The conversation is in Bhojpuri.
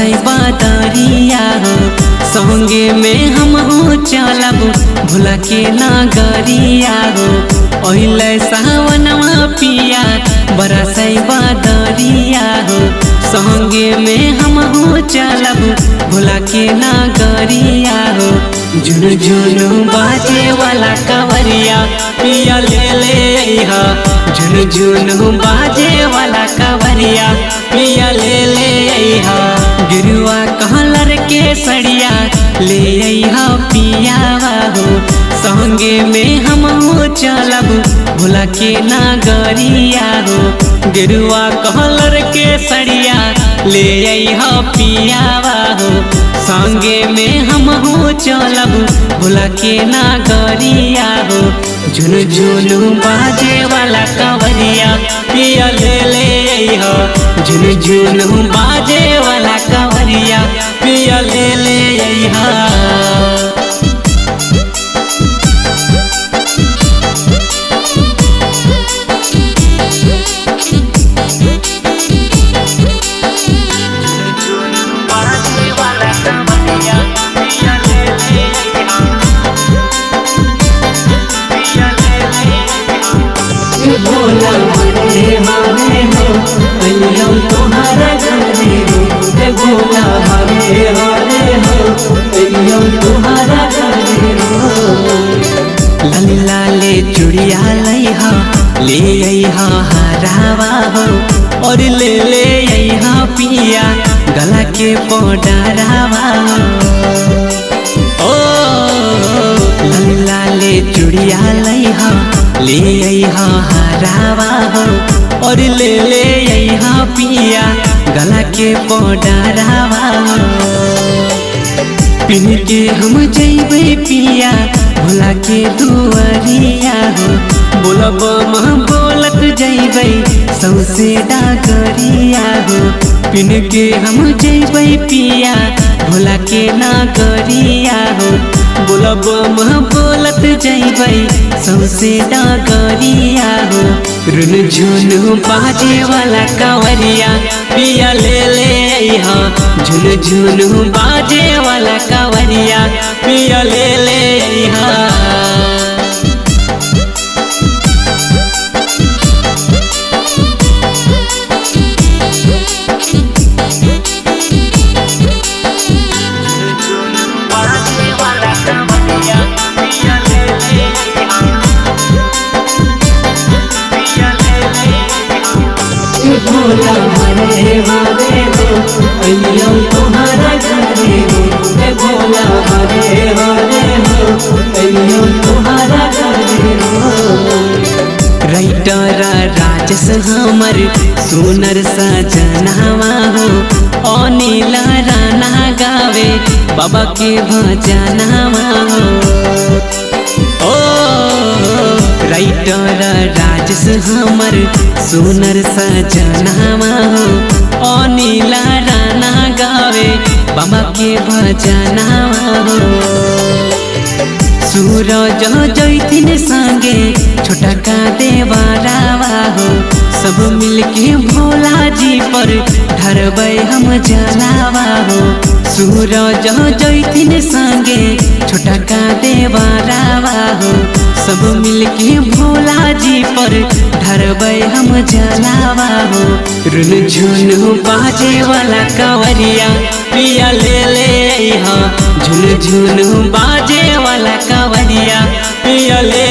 बरसई बदरिया हो संगे में हम हो चलब भोला के नगरिया हो ओहिले सावनवा पिया बरसई बदरिया हो संगे में हम हो चलब भोला के नगरिया हो झुन झुन बाजे वाला कवरिया पिया ले ले हा झुन झुन बाजे वाला कवरिया पिया ले ले हा गिरुआ कलर के सड़िया ले हा पियावा हो संगे में हम हो चलब भोला के नगरिया हो गिरुआ कलर के सड़िया ले हा पियावा हो संगे में हम हो चलब भोला के नगरिया हो झुन झुन बाजे वाला कवरिया पिया ले ले हो झुन झुन बाजे वाला कवरिया पिया ले ले हा भोला हरे हरे हो अइयो तुम्हारा घरे हो भोला हरे हरे हो अइयो तुम्हारा घरे हो लाले लाले चुड़िया लइहा ले अइहा हरावा हो और ले ले अइहा पिया गला के पोडरावा हो लाले लाले चुड़िया लइहा ले अइहा हरावा हो और ले ले अइहा पिया गला के पोडरावा हो पिन के हम जइबे पिया भोला के दुआरिया हो बोलब बोलत जइबे सौसे डागरिया हो पिन के हम जइबे पिया भोला के नगरिया हो बोलब बोलत जइबे सौसे डागरिया हो रुन झुन बाजे वाला कांवरिया पिया ले ले हा झुन झुन बाजे वाला कांवरिया पिया ले ले हा भोला हरे हरे हो अइयो तुम्हारा घरे हो भोला हरे हरे हो अइयो तुम्हारा घरे हो राइटर राजस हमर सुनर सजनावा हो अनिल राना गावे बाबा के भजनावा हो ओ राइटर राजस हमर सुनर सजनावा हो अनिल राना गावे बाबा के भजनावा हो सूरज जैथिन संगे छोटा का देवरावा हो सब मिलके भोला जी पर ढरबै हम जलावा हो सूरज जैथिन संगे छोटा का देवरावा हो सब मिलके भोला जी पर ढरबै हम जलावा हो रुन झुन बाजे वाला कांवरिया पिया ले ले हा झुन झुन बाजे वाला कांवरिया पिया ले